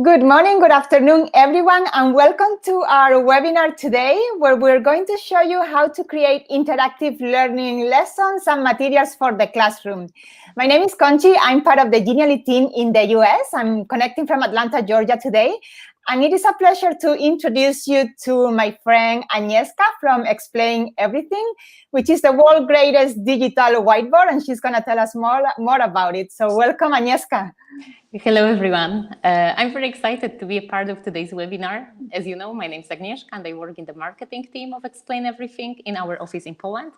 Good morning, good afternoon, everyone, and welcome to our webinar today, where we're going to show you how to create interactive learning lessons and materials for the classroom. My name is Conchi. I'm part of the Genially team in the US. I'm connecting from Atlanta, Georgia today. And it is a pleasure to introduce you to my friend Agnieszka from Explain Everything, which is the world's greatest digital whiteboard, and she's going to tell us more about it. So welcome, Agnieszka. Hello, everyone. I'm very excited to be a part of today's webinar. As you know, my name is Agnieszka, and I work in the marketing team of Explain Everything in our office in Poland.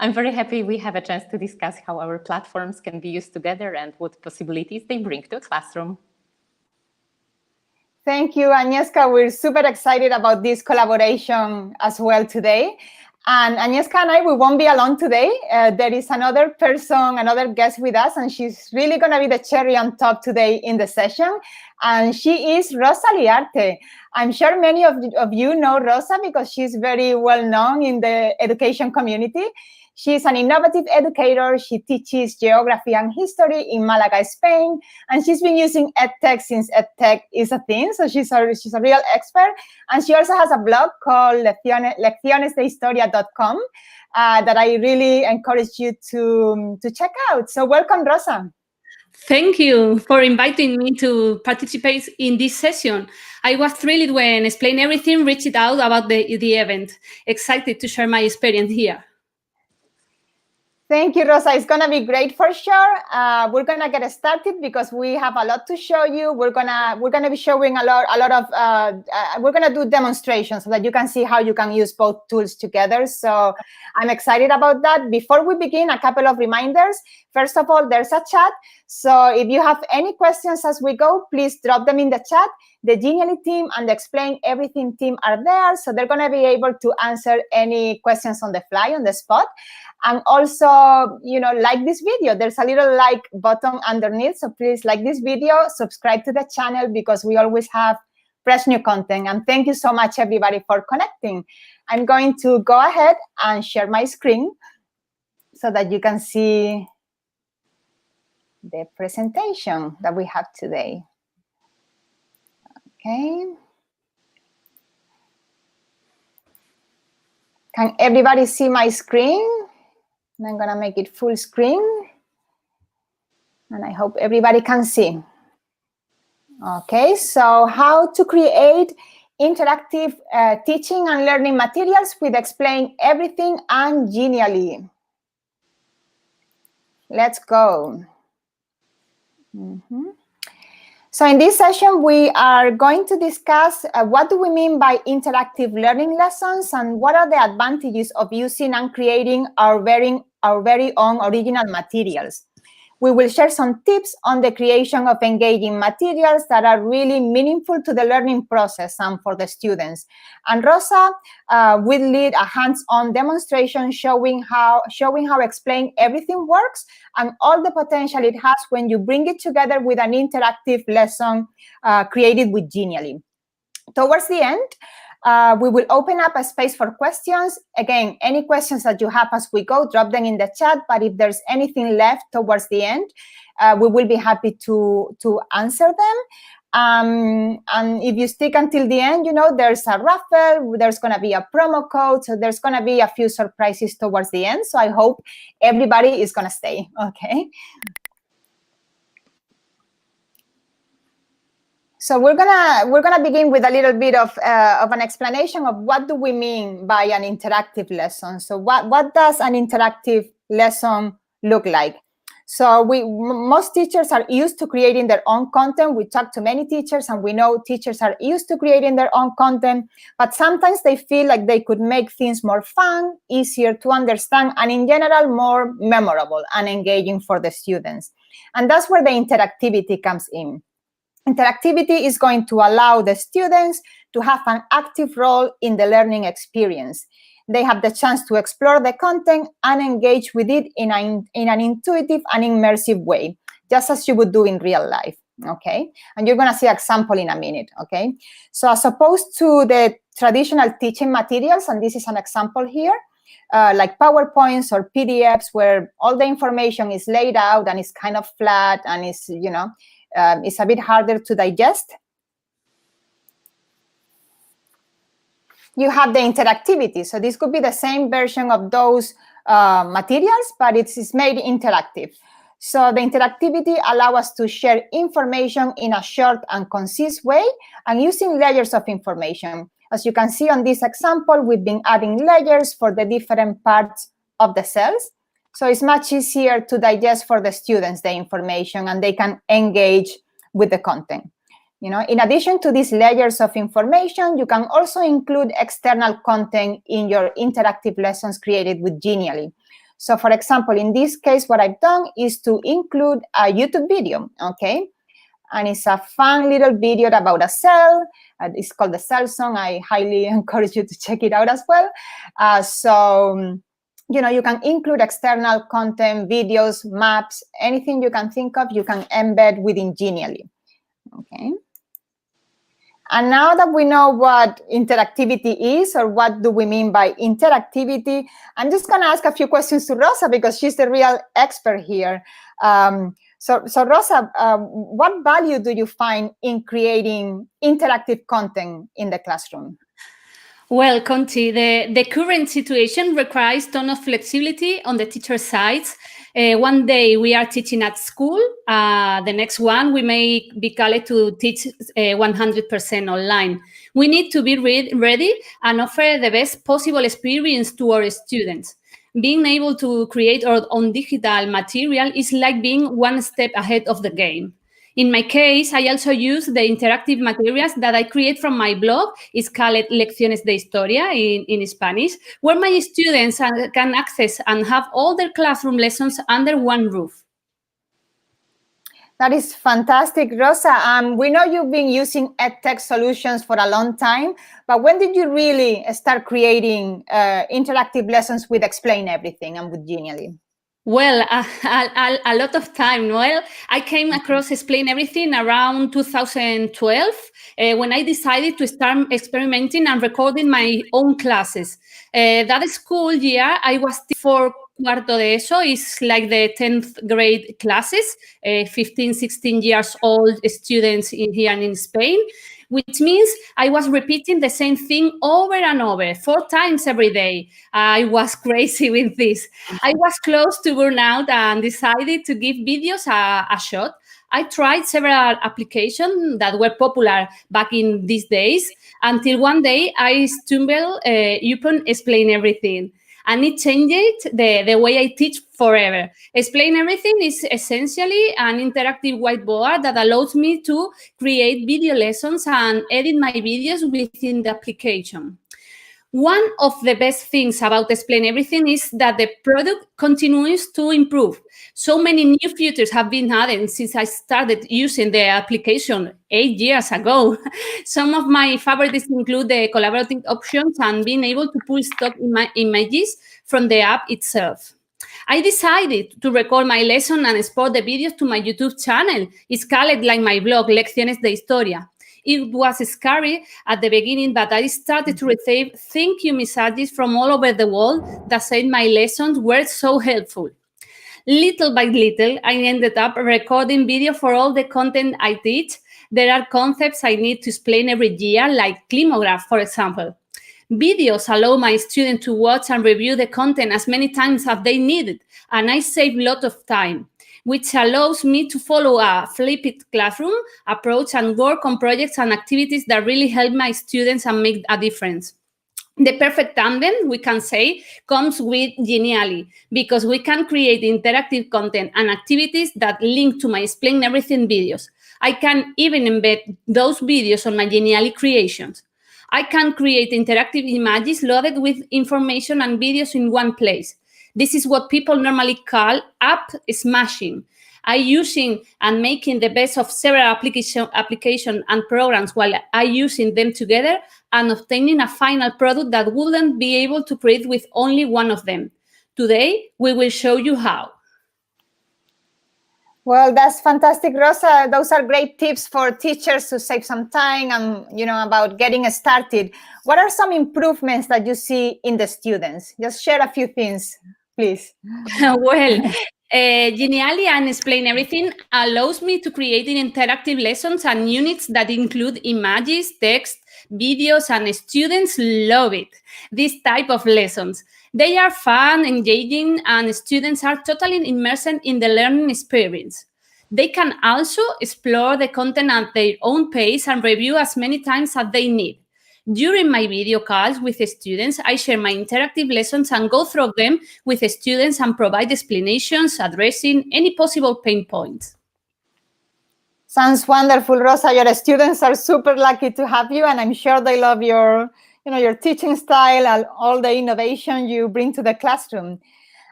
I'm very happy we have a chance to discuss how our platforms can be used together and what possibilities they bring to a classroom. Thank you, Agnieszka. We're super excited about this collaboration as well today. And Agnieszka and I, we won't be alone today. There is another person, another guest with us, and she's really going to be the cherry on top today in the session. And she is Rosa Liarte. I'm sure many of you know Rosa because she's very well known in the education community. She's an innovative educator. She teaches geography and history in Malaga, Spain, and she's been using EdTech since EdTech is a thing. So she's a real expert, and she also has a blog called leccionesdehistoria.com that I really encourage you to check out. So welcome, Rosa. Thank you for inviting me to participate in this session. I was thrilled when Explain Everything reached out about the event. Excited to share my experience here. Thank you, Rosa. It's going to be great for sure. We're going to get started because we have a lot to show you. We're going to be showing a lot of, we're going to do demonstrations so that you can see how you can use both tools together. So I'm excited about that. Before we begin, a couple of reminders. First of all, there's a chat. So if you have any questions as we go, please drop them in the chat. The Genially team and the Explain Everything team are there. So they're going to be able to answer any questions on the fly, on the spot. And also, like this video. There's a little like button underneath. So please like this video, subscribe to the channel because we always have fresh new content. And thank you so much, everybody, for connecting. I'm going to go ahead and share my screen so that you can see the presentation that we have today. Okay. Can everybody see my screen? And I'm going to make it full screen. And I hope everybody can see. Okay, so how to create interactive teaching and learning materials with Explain Everything and Genially. Let's go. So in this session, we are going to discuss what do we mean by interactive learning lessons and what are the advantages of using and creating our very own original materials. We will share some tips on the creation of engaging materials that are really meaningful to the learning process and for the students. And Rosa will lead a hands-on demonstration showing how Explain Everything works and all the potential it has when you bring it together with an interactive lesson created with Genially. Towards the end, we will open up a space for questions. Again, any questions that you have as we go, drop them in the chat. But if there's anything left towards the end, we will be happy to answer them. And if you stick until the end, there's a raffle, there's going to be a promo code. So there's going to be a few surprises towards the end. So I hope everybody is going to stay, okay? So we're gonna begin with a little bit of an explanation of what do we mean by an interactive lesson. So what does an interactive lesson look like? So most teachers are used to creating their own content. We talk to many teachers and we know teachers are used to creating their own content, but sometimes they feel like they could make things more fun, easier to understand, and in general, more memorable and engaging for the students. And that's where the interactivity comes in. Interactivity is going to allow the students to have an active role in the learning experience. They have the chance to explore the content and engage with it in an intuitive and immersive way, just as you would do in real life, okay? And you're going to see an example in a minute, okay? So as opposed to the traditional teaching materials, and this is an example here, like PowerPoints or PDFs where all the information is laid out and it's kind of flat and it's, it's a bit harder to digest. you have the interactivity. So this could be the same version of those materials, but it's made interactive. So the interactivity allows us to share information in a short and concise way and using layers of information. As you can see on this example, we've been adding layers for the different parts of the cells. So it's much easier to digest for the students the information, and they can engage with the content. In addition to these layers of information, you can also include external content in your interactive lessons created with Genially. So for example, in this case, what I've done is to include a YouTube video, okay? And it's a fun little video about a cell. It's called the Cell Song. I highly encourage you to check it out as well. You can include external content, videos, maps, anything you can think of, you can embed within Genially, okay? And now that we know what interactivity is, or what do we mean by interactivity, I'm just going to ask a few questions to Rosa because she's the real expert here. So Rosa, what value do you find in creating interactive content in the classroom? Well, Conti, the current situation requires a ton of flexibility on the teacher side. One day we are teaching at school. The next one we may be called to teach 100% online. We need to be ready and offer the best possible experience to our students. Being able to create our own digital material is like being one step ahead of the game. In my case, I also use the interactive materials that I create from my blog. It's called Lecciones de Historia in Spanish, where my students can access and have all their classroom lessons under one roof. That is fantastic, Rosa. We know you've been using EdTech solutions for a long time, but when did you really start creating interactive lessons with Explain Everything and with Genially? Well, a lot of time. Well, I came across Explain Everything around 2012 when I decided to start experimenting and recording my own classes. That school year, I was for cuarto de eso, is like the 10th grade classes, 15, 16 years old students here in Spain, which means I was repeating the same thing over and over, 4 times every day. I was crazy with this. I was close to burnout and decided to give videos a shot. I tried several applications that were popular back in these days until one day I stumbled upon Explain Everything. And it changed the way I teach forever. Explain Everything is essentially an interactive whiteboard that allows me to create video lessons and edit my videos within the application. One of the best things about Explain Everything is that the product continues to improve. So many new features have been added since I started using the application 8 years ago. Some of my favorites include the collaborative options and being able to pull stock images from the app itself. I decided to record my lesson and export the videos to my YouTube channel. It's called like my blog, Lecciones de Historia. It was scary at the beginning, but I started to receive thank you messages from all over the world that said my lessons were so helpful. Little by little, I ended up recording video for all the content I teach. There are concepts I need to explain every year, like Climograph, for example. Videos allow my students to watch and review the content as many times as they need it, and I save a lot of time, which allows me to follow a flipped classroom approach and work on projects and activities that really help my students and make a difference. The perfect tandem, we can say, comes with Genially, because we can create interactive content and activities that link to my Explain Everything videos. I can even embed those videos on my Genially creations. I can create interactive images loaded with information and videos in one place. This is what people normally call app smashing. I'm using and making the best of several applications and programs while I'm using them together and obtaining a final product that wouldn't be able to create with only one of them. Today, we will show you how. Well, that's fantastic, Rosa. Those are great tips for teachers to save some time and, about getting started. What are some improvements that you see in the students? Just share a few things, please. Well, Genially and Explain Everything allows me to create interactive lessons and units that include images, text, videos, and students love it. This type of lessons. They are fun, engaging, and students are totally immersed in the learning experience. They can also explore the content at their own pace and review as many times as they need. During my video calls with the students, I share my interactive lessons and go through them with the students and provide explanations addressing any possible pain points. Sounds wonderful, Rosa. Your students are super lucky to have you, and I'm sure they love your teaching style and all the innovation you bring to the classroom.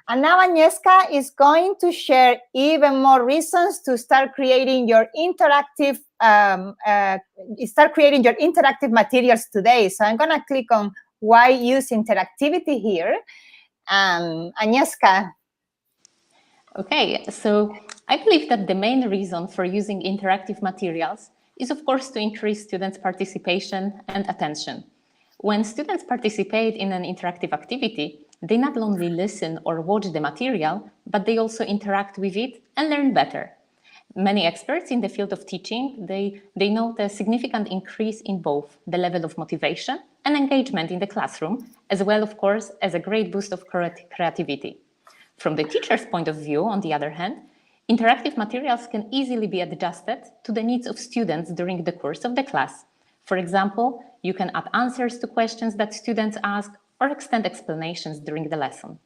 And now Agnieszka is going to share even more reasons to start creating your interactive materials today. So I'm going to click on why use interactivity here. Agnieszka. Okay, so I believe that the main reason for using interactive materials is, of course, to increase students' participation and attention. When students participate in an interactive activity, they not only listen or watch the material, but they also interact with it and learn better. Many experts in the field of teaching, they note a significant increase in both the level of motivation and engagement in the classroom, as well, of course, as a great boost of creativity. From the teacher's point of view, on the other hand, interactive materials can easily be adjusted to the needs of students during the course of the class. For example, you can add answers to questions that students ask or extend explanations during the lesson.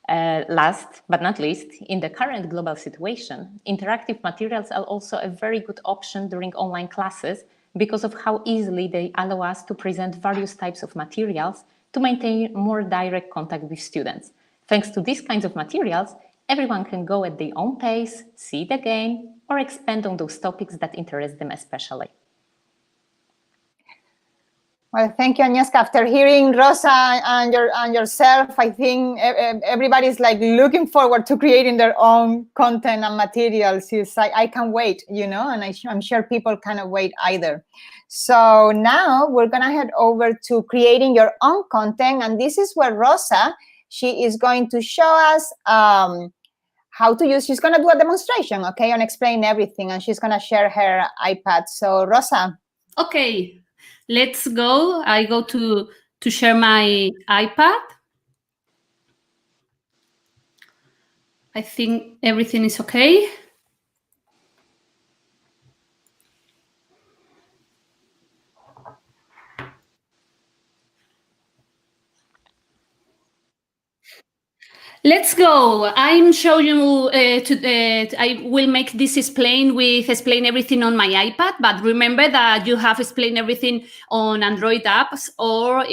Last but not least, in the current global situation, interactive materials are also a very good option during online classes because of how easily they allow us to present various types of materials to maintain more direct contact with students. Thanks to these kinds of materials, everyone can go at their own pace, see it again, or expand on those topics that interest them especially. Well, thank you, Agnieszka. After hearing Rosa and yourself, I think everybody's like looking forward to creating their own content and materials. It's like, I can't wait, and I'm sure people cannot wait either. So now we're gonna head over to creating your own content, and this is where Rosa, she is going to show us how to use. She's gonna do a demonstration, okay, and explain everything, and she's gonna share her iPad. So Rosa. Okay. Let's go. I go to share my iPad. I think everything is okay. Let's go. I'm showing you I will make this explain everything on my iPad, but remember that you have explain everything on Android apps or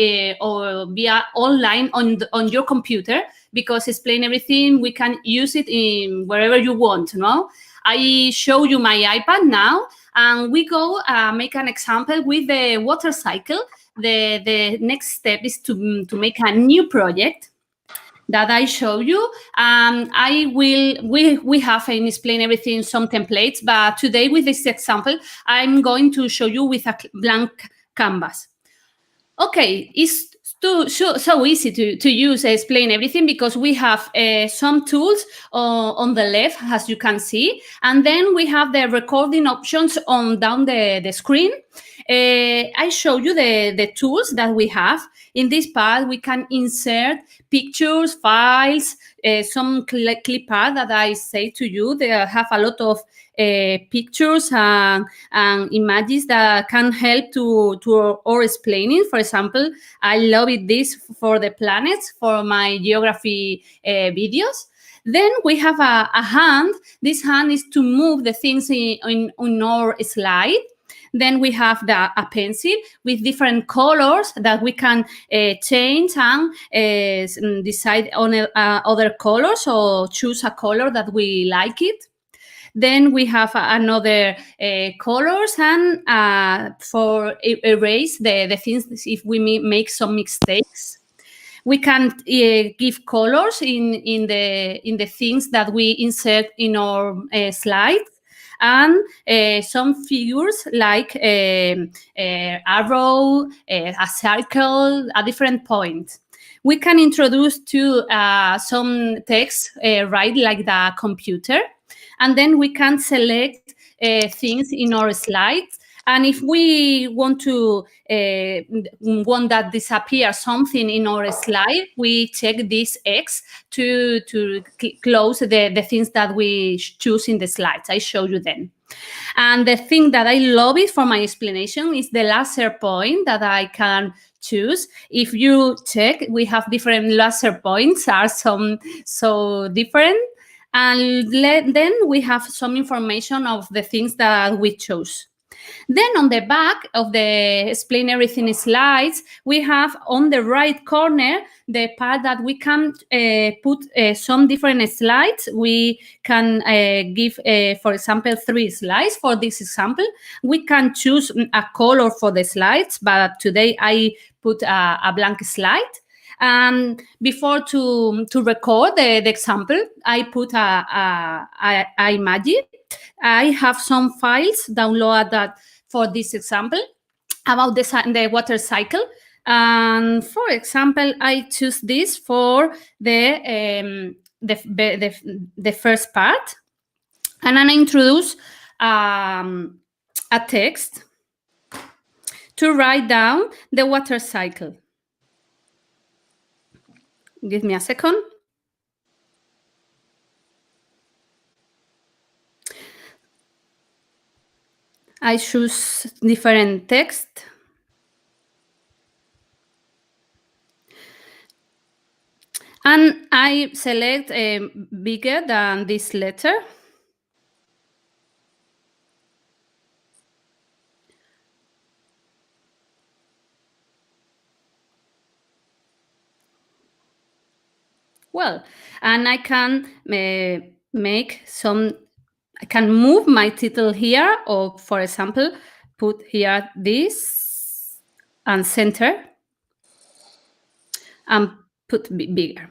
via online on your computer, because explain everything, we can use it in wherever you want, no? I show you my iPad now, and we go make an example with the water cycle. The next step is to make a new project that I show you. We have in explain everything some templates, but today with this example, I'm going to show you with a blank canvas. Okay, it's so easy to use explain everything because we have some tools on the left, as you can see, and then we have the recording options on down the screen. I show you the tools that we have. In this part, we can insert pictures, files, some clip art that I say to you. They have a lot of pictures and images that can help to or explaining. For example, I love this for the planets, for my geography videos. Then we have a hand. This hand is to move the things in our slide. Then we have a pencil with different colors that we can change and decide on other colors or choose a color that we like it. Then we have another colors and for erase the things if we make some mistakes. We can give colors in the things that we insert in our slides. And some figures like arrow, a circle, a different point. We can introduce to some text right like the computer, and then we can select things in our slides And if we want to want that disappear something in our slide, we check this X to close the things that we choose in the slides. I show you then. And the thing that I love it for my explanation is the laser point that I can choose. If you check, we have different laser points, are so different. And then we have some information of the things that we chose. Then on the back of the Explain Everything slides, we have on the right corner the part that we can put some different slides. We can give, for example, 3 slides for this example. We can choose a color for the slides, but today I put a blank slide. And before to record the example, I put iMagick. I have some files downloaded that for this example about the water cycle. And for example, I choose this for the first part, and then I introduce a text to write down the water cycle. Give me a second. I choose different text. And I select bigger than this letter. Well, and I can make some, I can move my title here, or for example, put here this and center and put bigger.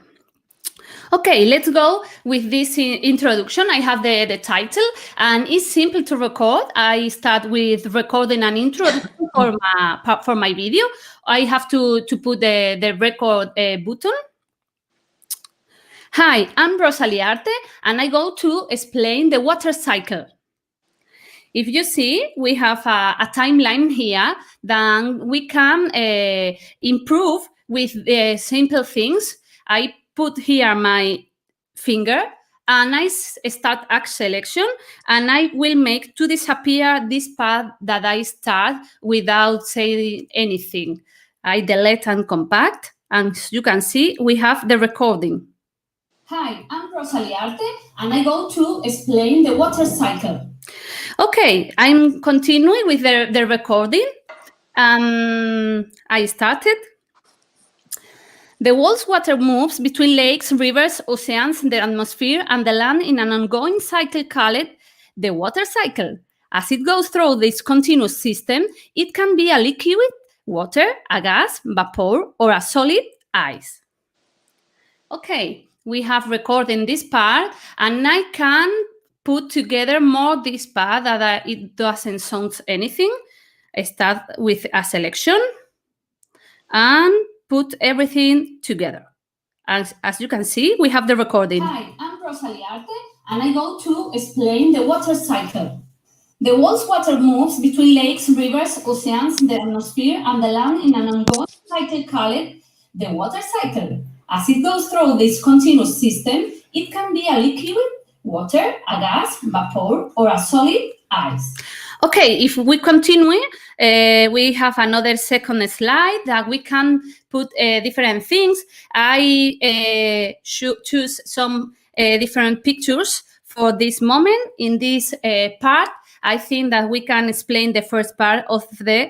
Okay, let's go with this introduction. I have the title, and it's simple to record. I start with recording an introduction for my video. I have to put the record button. Hi, I'm Rosalie Arte, and I go to explain the water cycle. If you see, we have a timeline here, then we can improve with simple things. I put here my finger, and I start Act Selection, and I will make to disappear this part that I start without saying anything. I delete and compact, and as you can see, we have the recording. Hi, I'm Rosalie Arte, and I go to explain the water cycle. Okay, I'm continuing with the recording. I started. The world's water moves between lakes, rivers, oceans, the atmosphere, and the land in an ongoing cycle called the water cycle. As it goes through this continuous system, it can be a liquid, water, a gas, vapor, or a solid, ice. Okay. We have recorded this part, and I can put together more this part that it doesn't sound anything. I start with a selection and put everything together. As you can see, we have the recording. Hi, I'm Rosalie Arte, and I go to explain the water cycle. The world's water moves between lakes, rivers, oceans, the atmosphere, and the land in an ongoing cycle called the water cycle. As it goes through this continuous system, it can be a liquid, water, a gas, vapor, or a solid, ice. Okay, if we continue, we have another second slide that we can put different things. I choose some different pictures for this moment. In this part, I think that we can explain the first part of the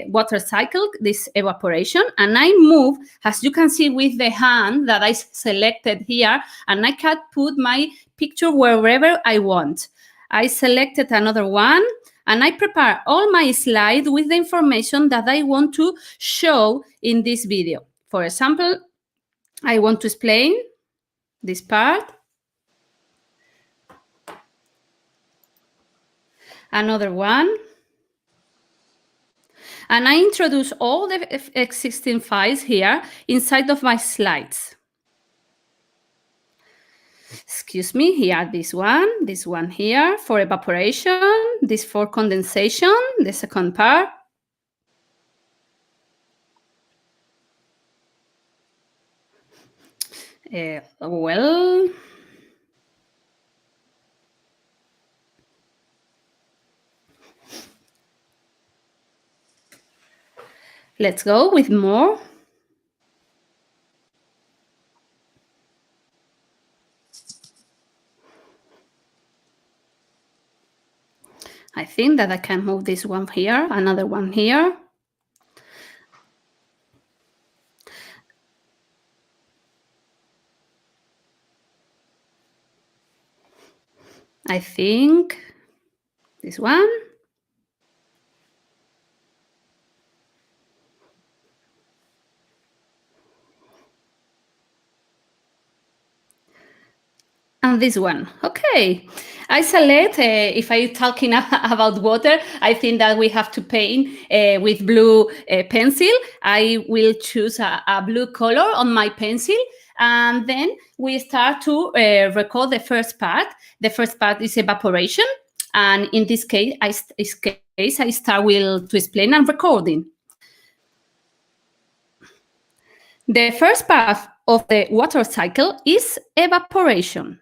water cycle, this evaporation, and I move, as you can see, with the hand that I selected here, and I can put my picture wherever I want. I selected another one, and I prepare all my slides with the information that I want to show in this video. For example, I want to explain this part. Another one. And I introduce all the existing files here inside of my slides. Excuse me, here this one here for evaporation, this for condensation, the second part. Well, let's go with more. I think that I can move this one here, another one here. I think this one. And this one. Okay. I select, if I'm talking about water, I think that we have to paint with blue pencil. I will choose a blue color on my pencil. And then we start to record the first part. The first part is evaporation. And in this case, I start to explain and recording. The first part of the water cycle is evaporation.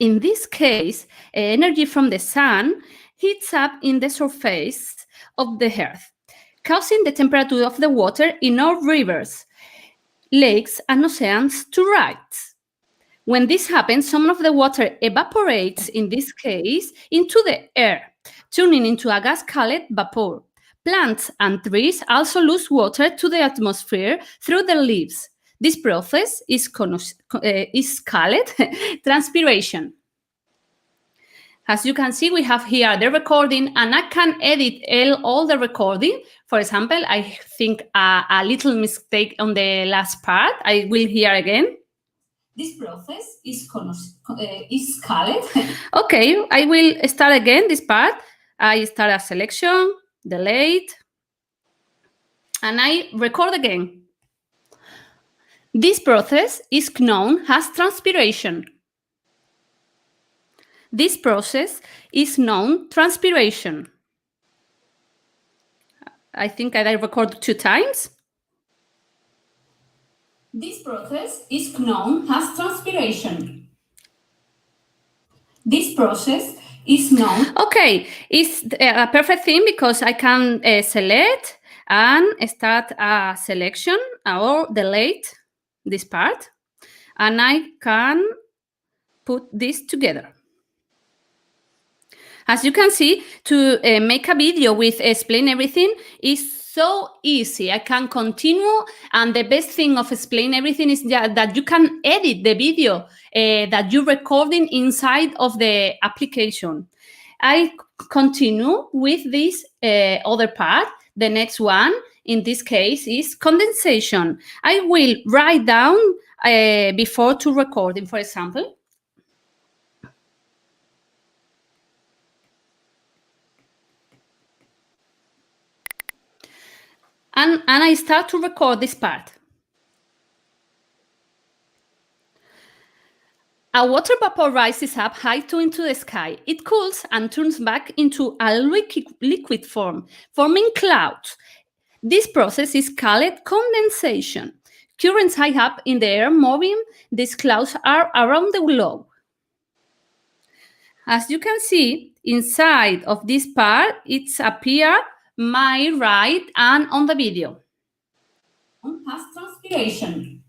In this case, energy from the sun heats up in the surface of the earth, causing the temperature of the water in all rivers, lakes, and oceans to rise. When this happens, some of the water evaporates, in this case, into the air, turning into a gas called vapor. Plants and trees also lose water to the atmosphere through the leaves. This process is called transpiration. As you can see, we have here the recording, and I can edit all the recording. For example, I think a little mistake on the last part. I will hear again. This process is called. Okay, I will start again this part. I start a selection, delete, and I record again. This process is known as transpiration. This process is known transpiration. I think I record 2 times. This process is known as transpiration. This process is known. Okay, it's a perfect thing because I can select and start a selection or delete this part, and I can put this together. As you can see, to make a video with explain everything is so easy. I can continue, and the best thing of explain everything is that you can edit the video that you're recording inside of the application. I continue with this other part. The next one, in this case, is condensation. I will write down before to recording, for example. And I start to record this part. A water vapor rises up high into the sky. It cools and turns back into a liquid form, forming clouds. This process is called condensation. Currents high up in the air moving these clouds are around the globe. As you can see, inside of this part, it's appear my right and on the video. As transpiration.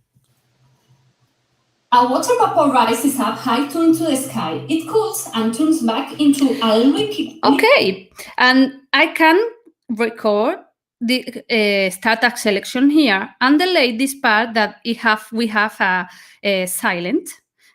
A water vapor rises up high into the sky. It cools and turns back into a liquid. Okay, and I can record the startup selection here and delete this part that we have a silent,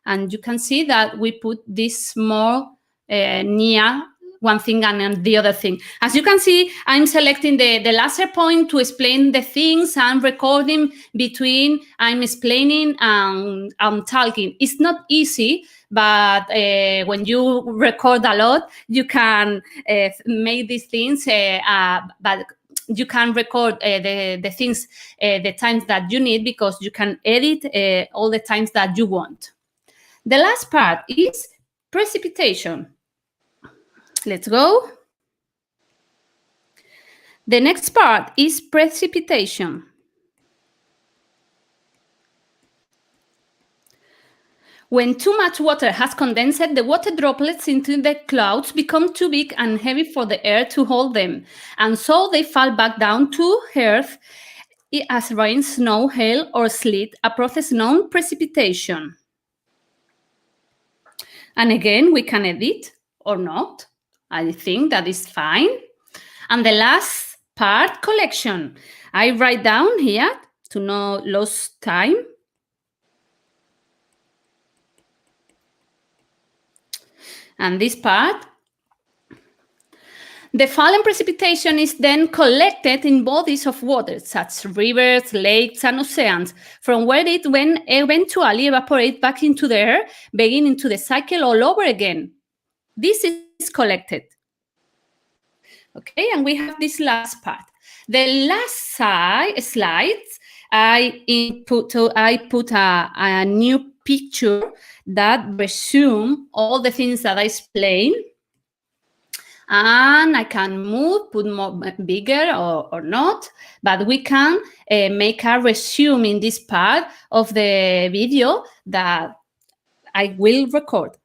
and you can see that we put this more near one thing and the other thing. As you can see, I'm selecting the laser point to explain the things I'm recording between I'm explaining and I'm talking. It's not easy, but when you record a lot, you can make these things, but you can record the things the times that you need, because you can edit all the times that you want. The last part is precipitation. Let's go. The next part is precipitation. When too much water has condensed, the water droplets into the clouds become too big and heavy for the air to hold them, and so they fall back down to earth as rain, snow, hail, or sleet, a process known precipitation. And again, we can edit or not. I think that is fine. And the last part, collection. I write down here to not lose time. And this part, the fallen precipitation is then collected in bodies of water, such as rivers, lakes, and oceans, from where it will eventually evaporate back into the air, beginning to the cycle all over again. This is collected. Okay, and we have this last part. The last slides, I put a new picture that resume all the things that I explained. And I can move, put more bigger or not, but we can make a resume in this part of the video that I will record.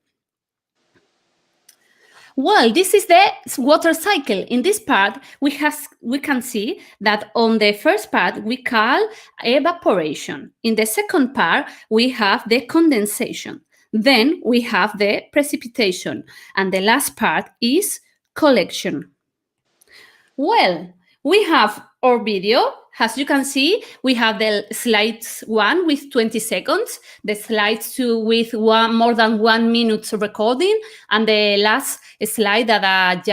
Well, this is the water cycle. In this part, we can see that on the first part, we call evaporation. In the second part, we have the condensation. Then we have the precipitation. And the last part is collection. Well, we have our video. As you can see, we have the slides 1 with 20 seconds, the slides 2 with more than 1 minute recording, and the last slide that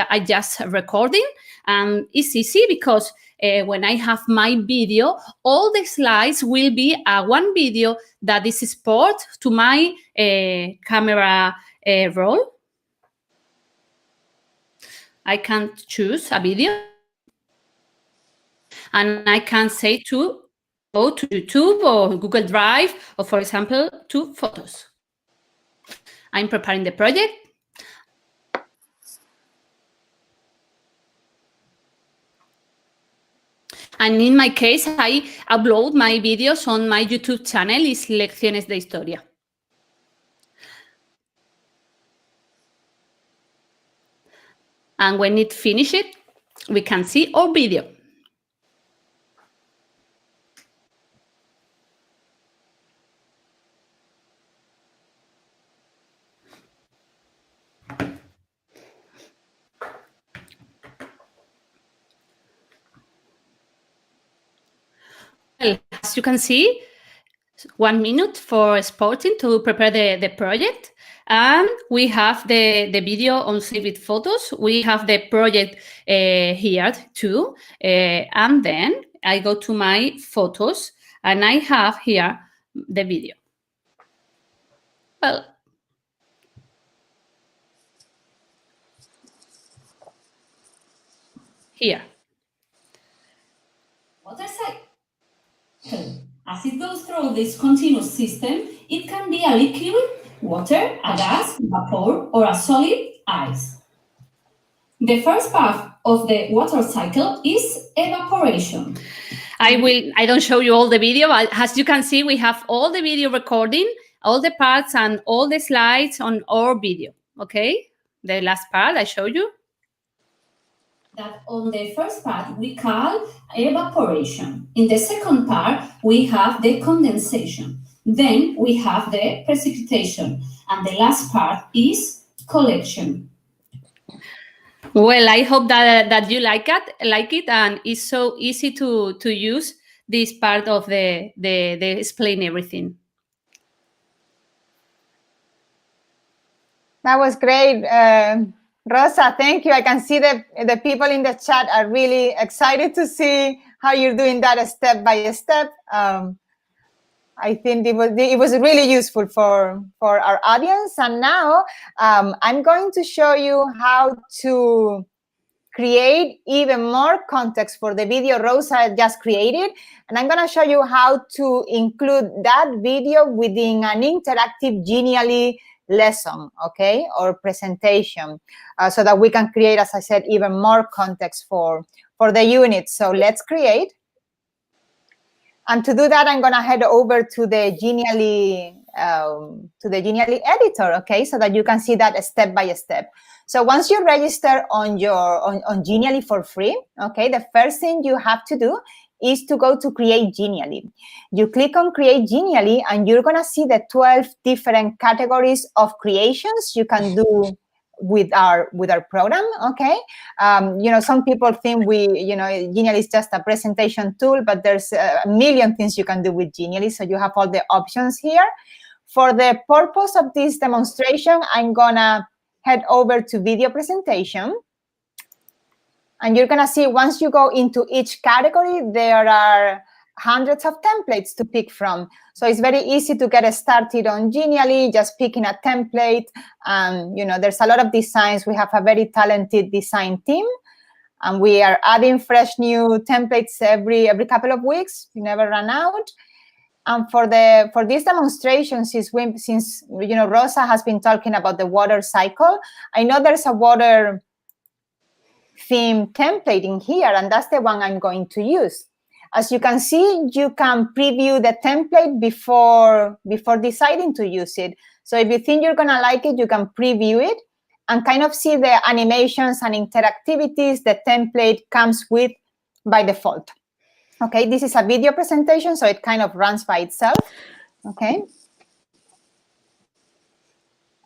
I just recording. And it's easy because when I have my video, all the slides will be one video that is export to my camera roll. I can choose a video. And I can say to go to YouTube or Google Drive, or for example, to Photos. I'm preparing the project. And in my case, I upload my videos on my YouTube channel, is Lecciones de Historia. And when it finishes, we can see our video. Well, as you can see, 1 minute for exporting to prepare the project. And we have the video on Save It Photos. We have the project here too. And then I go to my photos and I have here the video. Well, here. Water cycle. As it goes through this continuous system, it can be a liquid, water, a gas, vapor, or a solid, ice. The first part of the water cycle is evaporation. I don't show you all the video, but as you can see, we have all the video recording, all the parts and all the slides on our video, okay? The last part I show you. That on the first part, we call evaporation. In the second part, we have the condensation. Then we have the precipitation. And the last part is collection. Well, I hope that you like it, and it's so easy to use this part of the explain everything. That was great. Rosa, thank you. I can see the people in the chat are really excited to see how you're doing that step by step. I think it was really useful for our audience. And now I'm going to show you how to create even more context for the video Rosa just created. And I'm going to show you how to include that video within an interactive Genially lesson, okay, or presentation, so that we can create, as I said, even more context for the unit. So let's create. And to do that, I'm going to head over to the Genially editor, okay, so that you can see that step by step. So once you register on Genially for free, okay, the first thing you have to do is to go to Create Genially. You click on Create Genially, and you're going to see the 12 different categories of creations you can do with our program, okay? Some people think Genially is just a presentation tool, but there's a million things you can do with Genially, so you have all the options here. For the purpose of this demonstration, I'm gonna head over to video presentation. And you're gonna see once you go into each category, there are hundreds of templates to pick from. So it's very easy to get started on Genially, just picking a template. There's a lot of designs. We have a very talented design team, and we are adding fresh new templates every couple of weeks. We never run out. And for this demonstration, since Rosa has been talking about the water cycle, I know there's a water theme template in here, and that's the one I'm going to use. As you can see, you can preview the template before deciding to use it. So if you think you're going to like it, you can preview it and kind of see the animations and interactivities the template comes with by default. Okay, this is a video presentation, so it kind of runs by itself. Okay.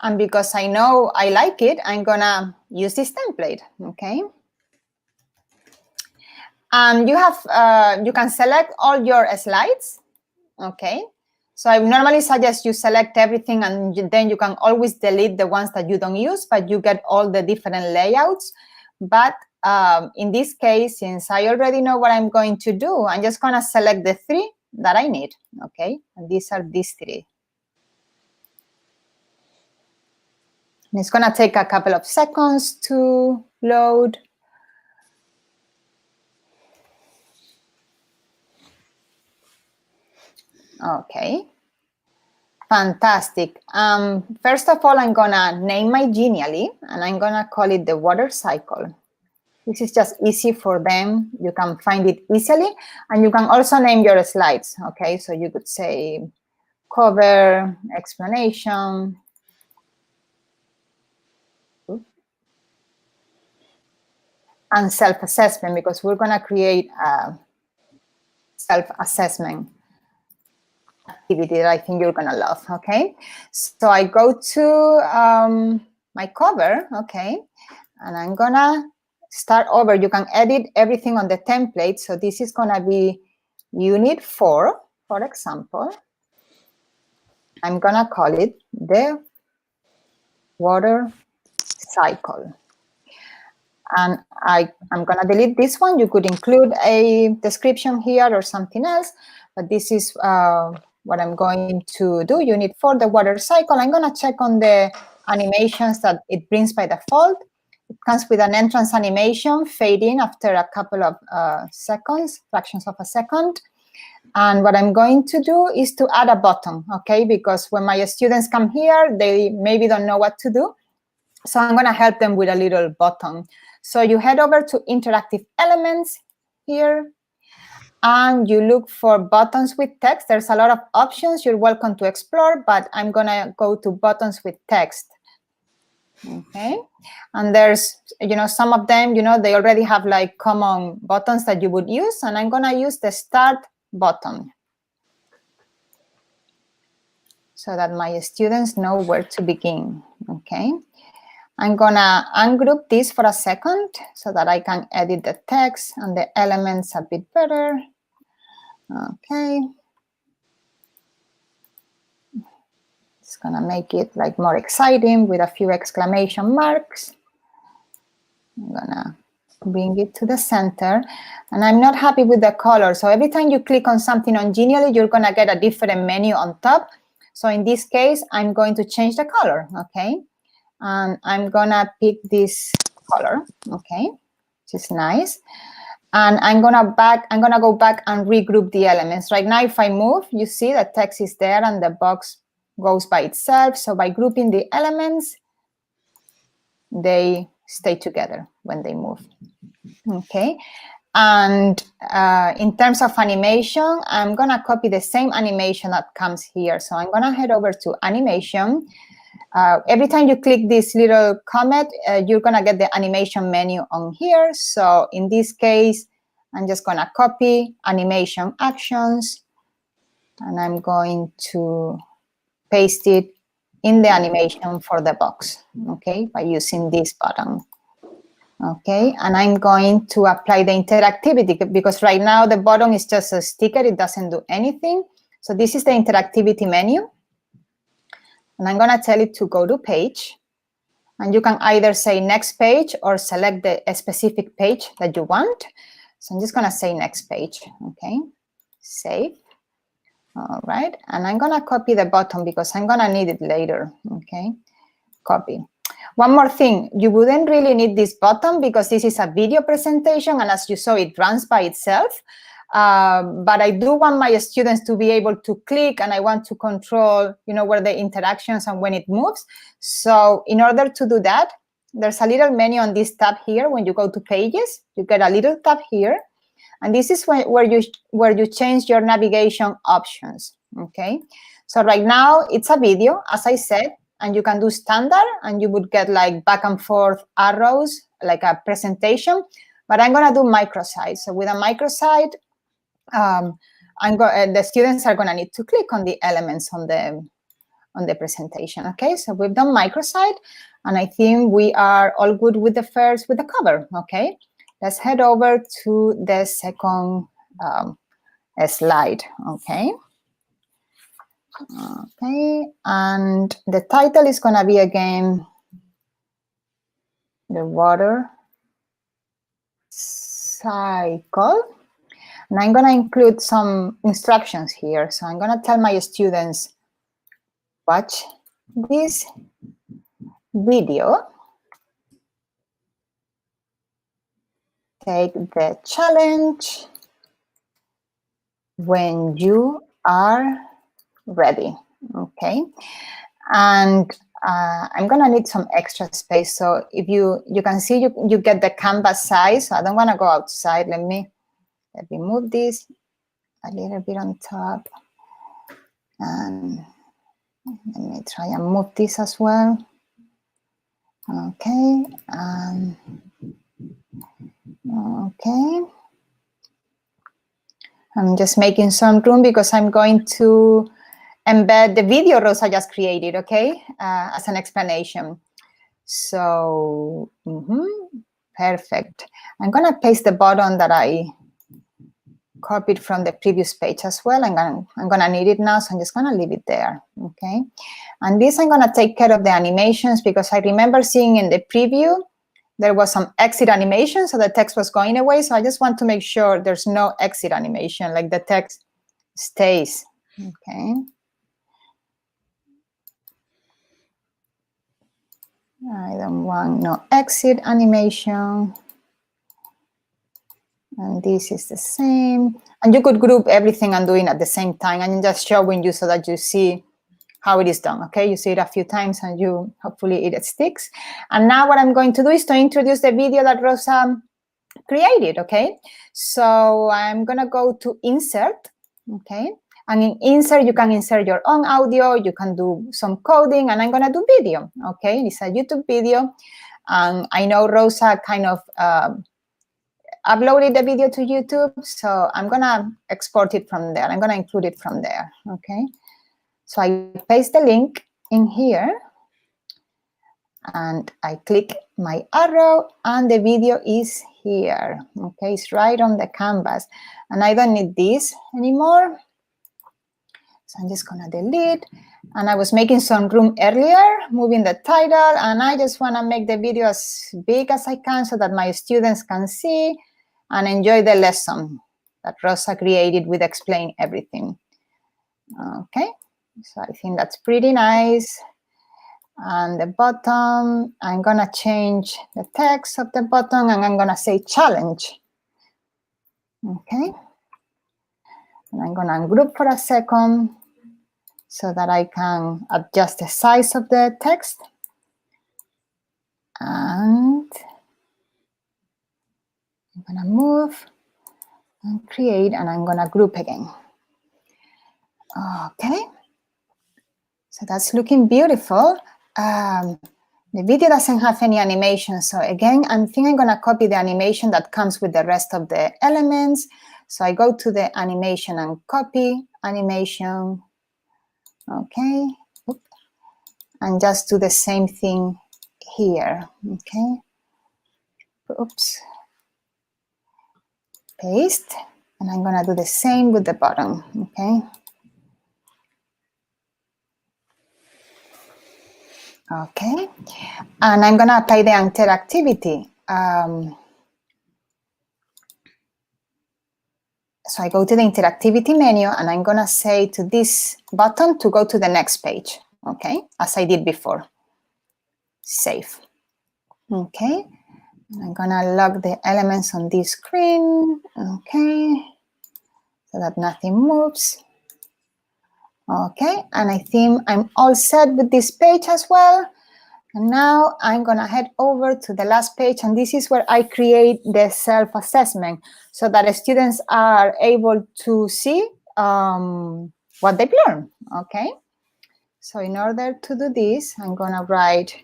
And because I know I like it, I'm going to use this template. Okay. You can select all your slides, okay? So I normally suggest you select everything, and then you can always delete the ones that you don't use, but you get all the different layouts. But in this case, since I already know what I'm going to do, I'm just gonna select the 3 that I need, okay? And these are these 3. And it's gonna take a couple of seconds to load. Okay, fantastic. First of all, I'm gonna name my Genially, and I'm gonna call it the water cycle. This is just easy for them. You can find it easily, and you can also name your slides, okay? So you could say cover, explanation, and self-assessment, because we're gonna create a self-assessment activity that I think you're gonna love, okay? So I go to my cover, okay? And I'm gonna start over. You can edit everything on the template. So this is gonna be Unit 4, for example. I'm gonna call it the water cycle. And I'm gonna delete this one. You could include a description here or something else, but this is what I'm going to do. Unit 4, the water cycle. I'm gonna check on the animations that it brings by default. It comes with an entrance animation, fade in after a couple of seconds, fractions of a second. And what I'm going to do is to add a button, okay? Because when my students come here, they maybe don't know what to do. So I'm gonna help them with a little button. So you head over to interactive elements here, and you look for buttons with text. There's a lot of options you're welcome to explore, but I'm gonna go to buttons with text. Okay, and there's, some of them, they already have like common buttons that you would use, and I'm gonna use the start button so that my students know where to begin, okay? I'm gonna ungroup this for a second so that I can edit the text and the elements a bit better. Okay. It's gonna make it like more exciting with a few exclamation marks. I'm gonna bring it to the center, and I'm not happy with the color. So every time you click on something on Genially, you're gonna get a different menu on top. So in this case, I'm going to change the color, okay? And I'm gonna pick this color, okay, which is nice. And I'm gonna go back and regroup the elements. Right now, if I move, you see the text is there and the box goes by itself. So by grouping the elements, they stay together when they move. Okay. And in terms of animation, I'm going to copy the same animation that comes here. So I'm going to head over to animation. Every time you click this little comet, you're going to get the animation menu on here. So in this case, I'm just going to copy animation actions, and I'm going to paste it in the animation for the box, okay, by using this button. Okay, and I'm going to apply the interactivity because right now the button is just a sticker, it doesn't do anything. So this is the interactivity menu. And I'm going to tell it to go to page. And you can either say next page or select a specific page that you want. So I'm just going to say next page. Okay, save. All right, and I'm going to copy the button because I'm going to need it later. Okay, copy. One more thing, you wouldn't really need this button because this is a video presentation, and as you saw, it runs by itself. But I do want my students to be able to click, and I want to control, where the interactions and when it moves. So in order to do that, there's a little menu on this tab here. When you go to pages, you get a little tab here. And this is where you change your navigation options, okay? So right now, it's a video, as I said, and you can do standard, and you would get like back and forth arrows, like a presentation. But I'm going to do microsite. So with a microsite, the students are going to need to click on the elements on the presentation, okay? So we've done microsite, and I think we are all good with the cover, okay? Let's head over to the second slide, okay? Okay, and the title is going to be, again, the water cycle. And I'm going to include some instructions here. So I'm going to tell my students, watch this video. Take the challenge when you are ready, okay? And I'm gonna need some extra space. So if you can see, you get the canvas size. So I don't wanna go outside. Let me move this a little bit on top. And let me try and move this as well. Okay, okay. I'm just making some room because I'm going to embed the video Rosa just created, okay, as an explanation. So, perfect. I'm going to paste the button that I copied from the previous page as well. I'm going to need it now, so I'm just going to leave it there, okay? And this, I'm going to take care of the animations because I remember seeing in the preview, there was some exit animation, so the text was going away. So I just want to make sure there's no exit animation, like the text stays, okay? I don't want no exit animation. And this is the same. And you could group everything and do it at the same time. And I'm just showing you so that you see how it is done, okay? You see it a few times and hopefully it sticks. And now what I'm going to do is to introduce the video that Rosa created, okay? So I'm gonna go to insert, okay? And in insert, you can insert your own audio, you can do some coding, and I'm gonna do video, okay? It's a YouTube video. I know Rosa kind of uploaded the video to YouTube, so I'm gonna export it from there. I'm gonna include it from there, okay? So I paste the link in here, and I click my arrow, and the video is here, okay? It's right on the canvas, and I don't need this anymore. So I'm just gonna delete, and I was making some room earlier, moving the title, and I just wanna make the video as big as I can so that my students can see and enjoy the lesson that Rosa created with Explain Everything, okay? So I think that's pretty nice. And the bottom, I'm gonna change the text of the bottom, and I'm gonna say challenge, okay? And I'm gonna ungroup for a second. so that I can adjust the size of the text. And I'm gonna move and create, and I'm gonna group again. Okay, so that's looking beautiful. The video doesn't have any animation, so again, I think I'm gonna copy the animation that comes with the rest of the elements. So I go to the animation and copy animation. Okay, and just do the same thing here. Okay, oops, paste, and I'm gonna do the same with the bottom. Okay. Okay, and I'm gonna apply the interactivity. So I go to the interactivity menu, and I'm gonna say to this button to go to the next page, okay, as I did before. Save. Okay, and I'm gonna lock the elements on this screen, okay, so that nothing moves. Okay, and I think I'm all set with this page as well. And now I'm gonna head over to the last page, and this is where I create the self-assessment so that the students are able to see what they've learned, okay? So in order to do this, I'm gonna write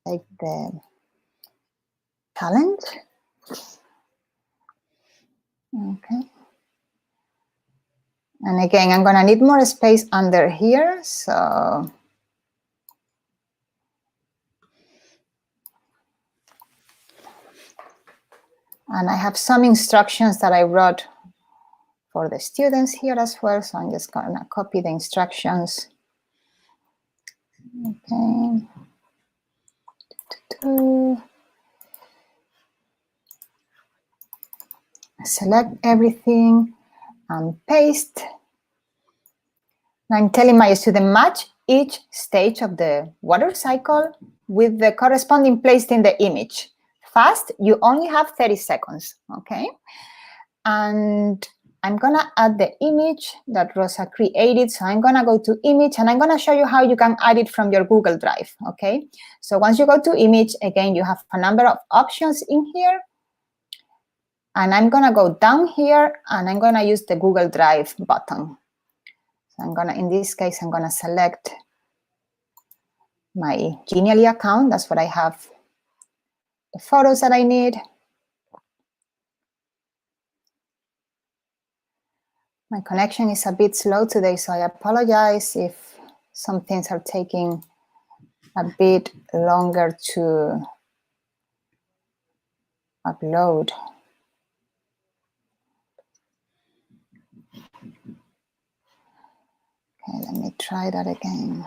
like the challenge, okay? And again, I'm gonna need more space under here, so and I have some instructions that I wrote for the students here as well, so I'm just gonna copy the instructions. Okay. Select everything and paste. I'm telling my student match each stage of the water cycle with the corresponding place in the image. Fast, you only have 30 seconds, okay? And I'm gonna add the image that Rosa created. So I'm gonna go to image, and I'm gonna show you how you can add it from your Google Drive, okay? So once you go to image, again, you have a number of options in here. And I'm gonna go down here, and I'm gonna use the Google Drive button. So I'm gonna, in this case, I'm gonna select my Genially account. That's what I have, the photos that I need. My connection is a bit slow today, so I apologize if some things are taking a bit longer to upload. Okay, let me try that again.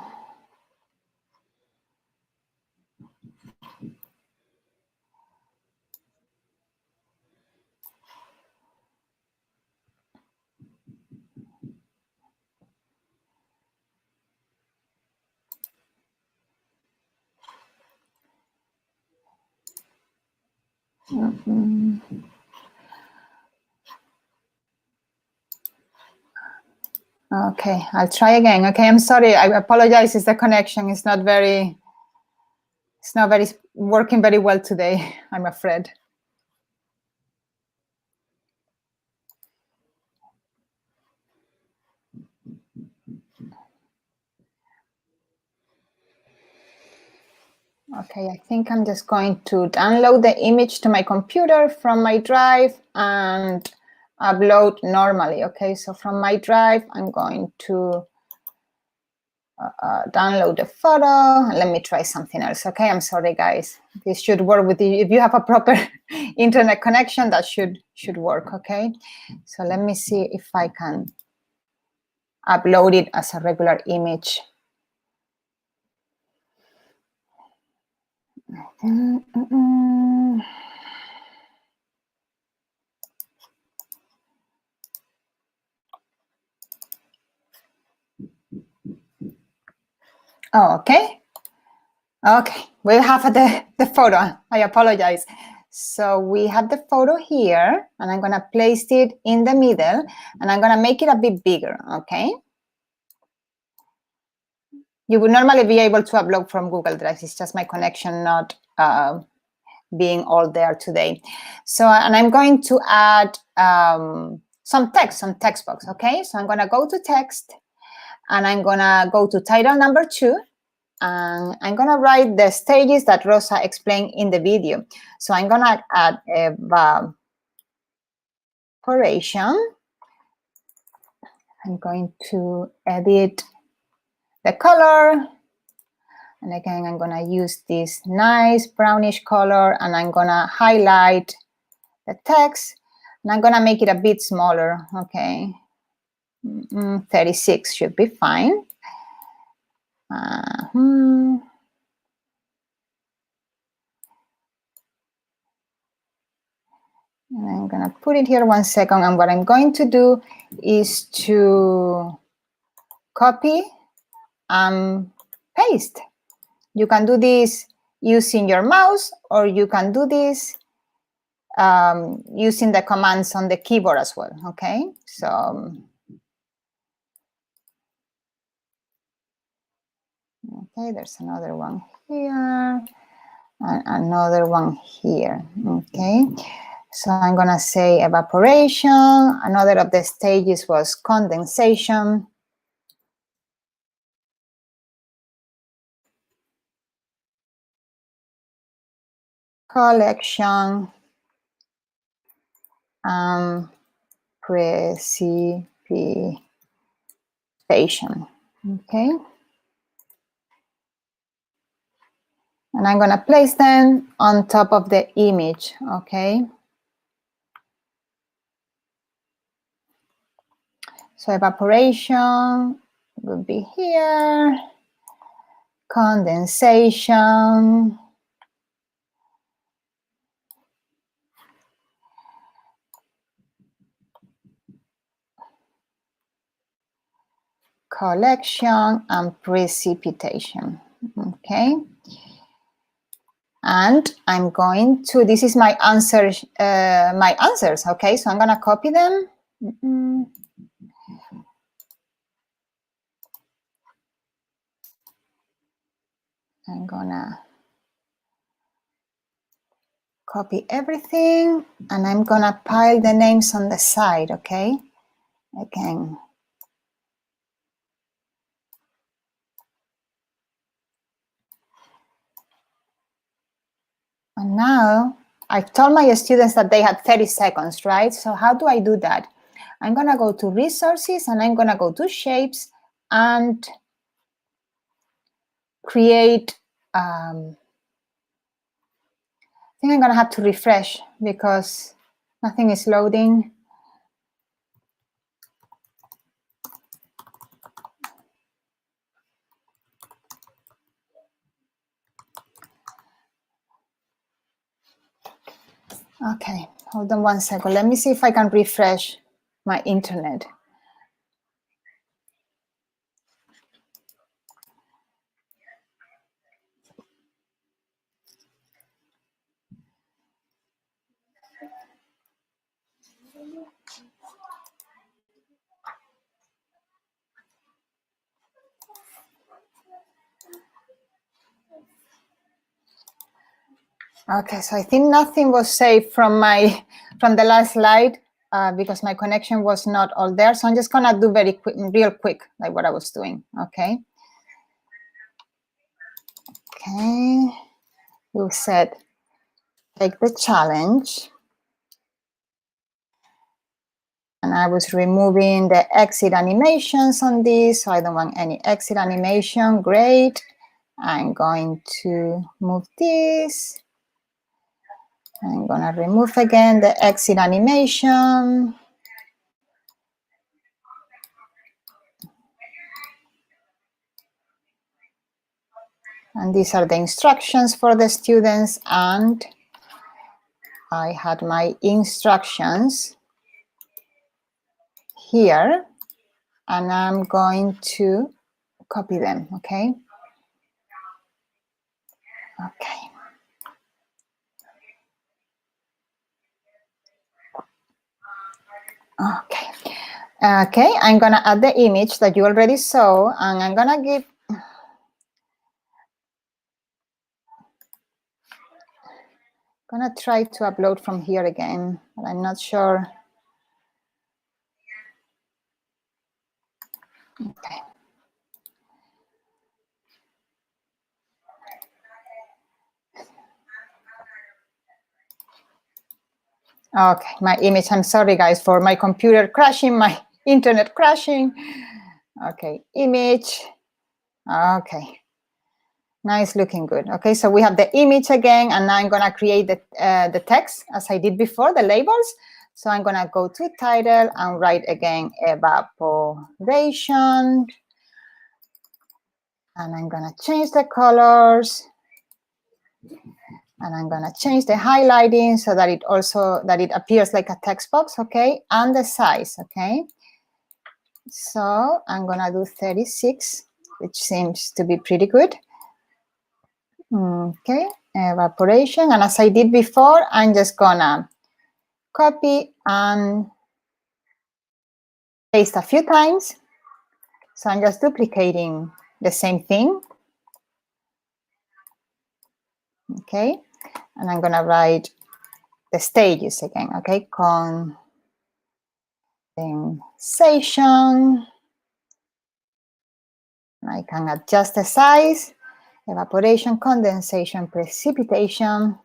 Okay, I'll try again. Okay, I'm sorry. I apologize. It's the connection. It's not working very well today, I'm afraid. Okay, I think I'm just going to download the image to my computer from my drive and upload normally. Okay, so from my drive, I'm going to download the photo. Let me try something else. Okay, I'm sorry, guys. This should work with you. If you have a proper internet connection, that should work. Okay, so let me see if I can upload it as a regular image. Oh, okay. Okay, we have the photo. I apologize. So we have the photo here, and I'm gonna place it in the middle, and I'm gonna make it a bit bigger, okay? you would normally be able to upload from Google Drive. It's just my connection not being all there today. So, and I'm going to add some text box, okay? So I'm gonna go to text, and I'm gonna go to title number 2, and I'm gonna write the stages that Rosa explained in the video. So I'm gonna add evaporation. I'm going to edit the color. And again, I'm gonna use this nice brownish color, and I'm gonna highlight the text, and I'm gonna make it a bit smaller, okay? 36 should be fine. And I'm gonna put it here 1 second, and what I'm going to do is to copy and paste. You can do this using your mouse, or you can do this using the commands on the keyboard as well, okay? So, okay, there's another one here, and another one here, okay? So I'm gonna say evaporation. Another of the stages was condensation. Collection. Precipitation, okay? And I'm gonna place them on top of the image, okay? So evaporation would be here, condensation, collection, and precipitation, okay? And I'm going to, this is my answers, okay? So I'm gonna copy them. I'm gonna copy everything, and I'm gonna pile the names on the side, okay? Again. And now, I've told my students that they had 30 seconds, right? So how do I do that? I'm gonna go to resources, and I'm gonna go to shapes and create, I think I'm gonna have to refresh because nothing is loading. Okay, hold on 1 second. Let me see if I can refresh my internet. Okay, so I think nothing was saved from the last slide because my connection was not all there. So I'm just gonna do real quick, like what I was doing. Okay. Okay. You said take the challenge, and I was removing the exit animations on this, so I don't want any exit animation. Great. I'm going to move this. I'm gonna remove again the exit animation. And these are the instructions for the students, and I had my instructions here, and I'm going to copy them, okay? Okay. Okay, I'm gonna add the image that you already saw, and I'm gonna give Gonna try to upload from here again, but I'm not sure. Okay. Okay, my image, I'm sorry guys for my computer crashing, my internet crashing. Okay, image. Okay, nice, looking good. Okay, so we have the image again, and now I'm gonna create the text as I did before, the labels. So I'm gonna go to title and write again evaporation. And I'm gonna change the colors. And I'm gonna change the highlighting so that it appears like a text box, okay? And the size, okay? So I'm gonna do 36, which seems to be pretty good. Okay, evaporation. And as I did before, I'm just gonna copy and paste a few times. So I'm just duplicating the same thing. Okay, and I'm gonna write the stages again, okay? Condensation. I can adjust the size, evaporation, condensation, precipitation.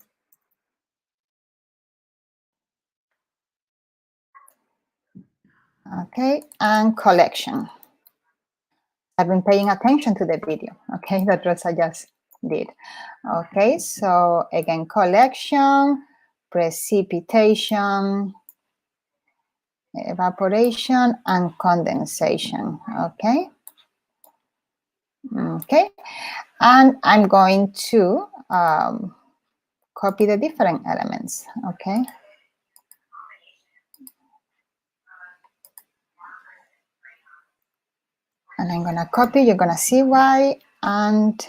Okay, and collection. I've been paying attention to the video, okay, that Rosa just did. Okay, so again, collection, precipitation, evaporation, and condensation, okay? Okay, and I'm going to copy the different elements, okay? And I'm gonna copy, you're gonna see why, and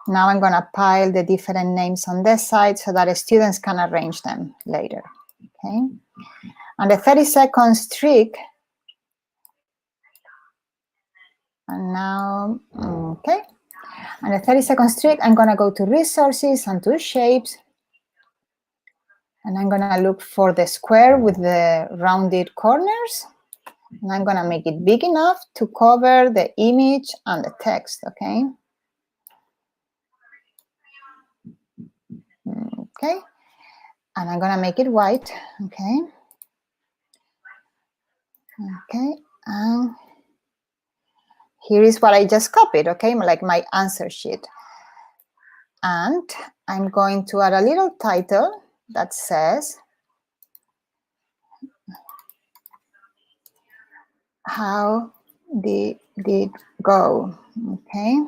now I'm gonna pile the different names on this side so that the students can arrange them later, okay? And the 30-second streak, and now, okay. And the 30-second streak, I'm gonna go to resources and to shapes, and I'm gonna look for the square with the rounded corners, and I'm gonna make it big enough to cover the image and the text, okay? Okay, and I'm gonna make it white, okay? Okay, and here is what I just copied, okay, like my answer sheet. And I'm going to add a little title that says, how did it go, okay?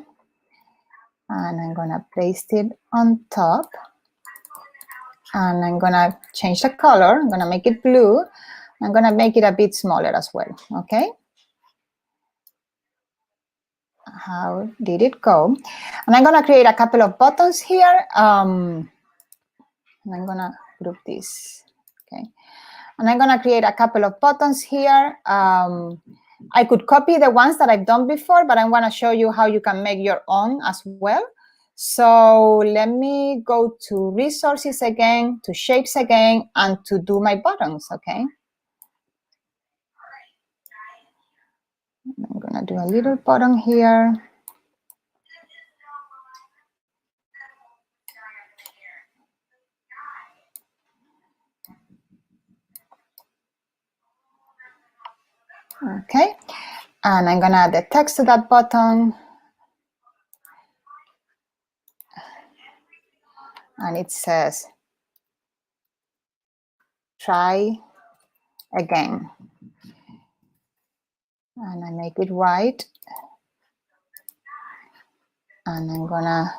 And I'm gonna paste it on top. And I'm gonna change the color, I'm gonna make it blue. I'm gonna make it a bit smaller as well, okay? How did it go? And I'm gonna create a couple of buttons here. And I'm gonna group this, okay? And I'm gonna create a couple of buttons here. I could copy the ones that I've done before, but I wanna show you how you can make your own as well. So let me go to resources again, to shapes again, and to do my buttons, okay? I'm gonna do a little button here. Okay, and I'm gonna add the text to that button. And it says, try again. And I make it white. And I'm gonna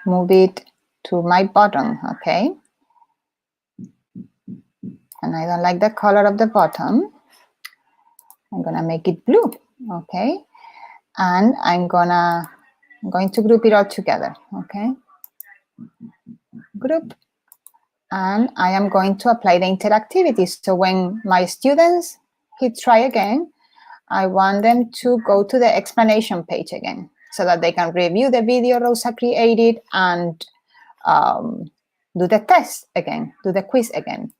move it to my bottom, okay? And I don't like the color of the bottom. I'm gonna make it blue, okay? And I'm going to group it all together, okay? Group. And I am going to apply the interactivity. So when my students hit try again, I want them to go to the explanation page again so that they can review the video Rosa created and do the test again, do the quiz again.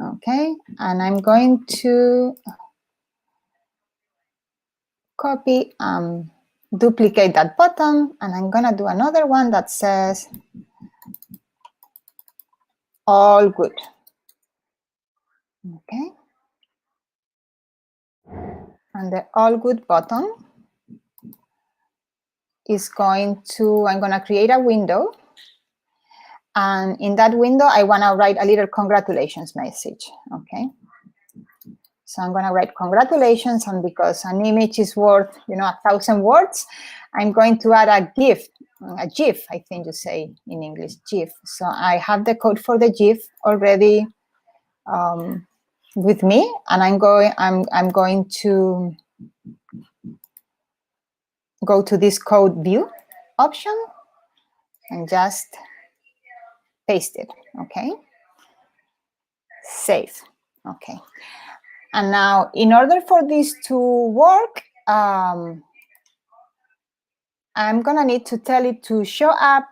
Okay, and I'm going to copy and duplicate that button, and I'm gonna do another one that says all good. Okay, and the all good button is going to, I'm gonna create a window, and in that window I wanna write a little congratulations message. Okay, so I'm gonna write congratulations, and because an image is worth 1,000 words, I'm going to add a GIF, I think you say in English, GIF. So I have the code for the GIF already with me, and I'm going to go to this code view option and just paste it. Okay, save. Okay, and now in order for this to work, I'm gonna need to tell it to show up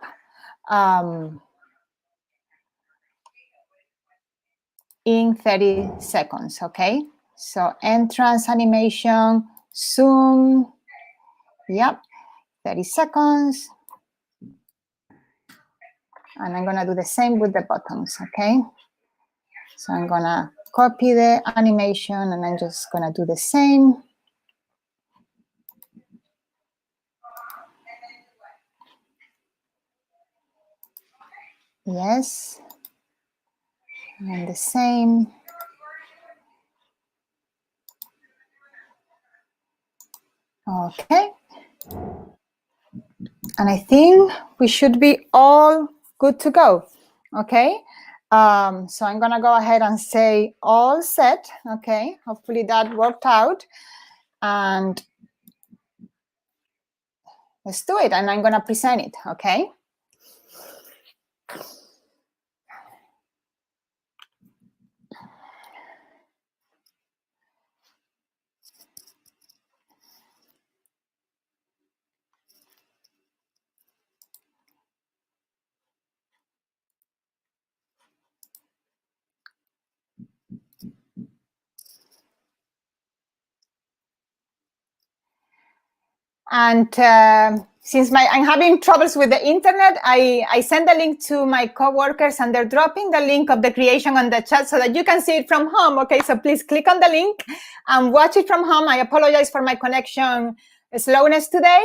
in 30 seconds. Okay, so entrance animation, zoom, yep, 30 seconds. And I'm gonna do the same with the buttons. Okay, so I'm gonna copy the animation, and I'm just gonna do the same. Yes, and the same. Okay, and I think we should be all good to go. Okay, so I'm gonna go ahead and say all set. Okay, hopefully that worked out, and let's do it. And I'm gonna present it. Okay. And since I'm having troubles with the internet, I send the link to my coworkers, and they're dropping the link of the creation on the chat so that you can see it from home. Okay, so please click on the link and watch it from home. I apologize for my connection slowness today.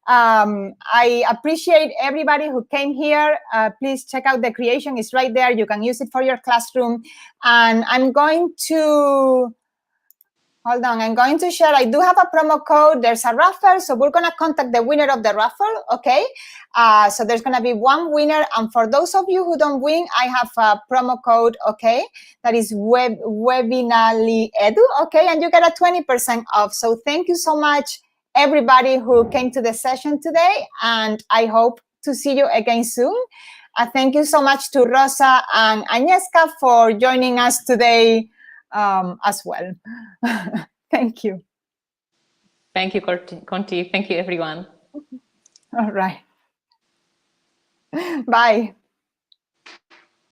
I appreciate everybody who came here. Please check out the creation. It's right there. You can use it for your classroom. And I'm going to... Hold on, I'm going to share. I do have a promo code. There's a raffle, so we're going to contact the winner of the raffle, okay? So there's going to be one winner, and for those of you who don't win, I have a promo code, okay? That is Webinarly Edu, okay? And you get a 20% off. So thank you so much, everybody who came to the session today, and I hope to see you again soon. Thank you so much to Rosa and Agnieszka for joining us today as well. Thank you. Thank you, Conti. Thank you, everyone. All right. Bye.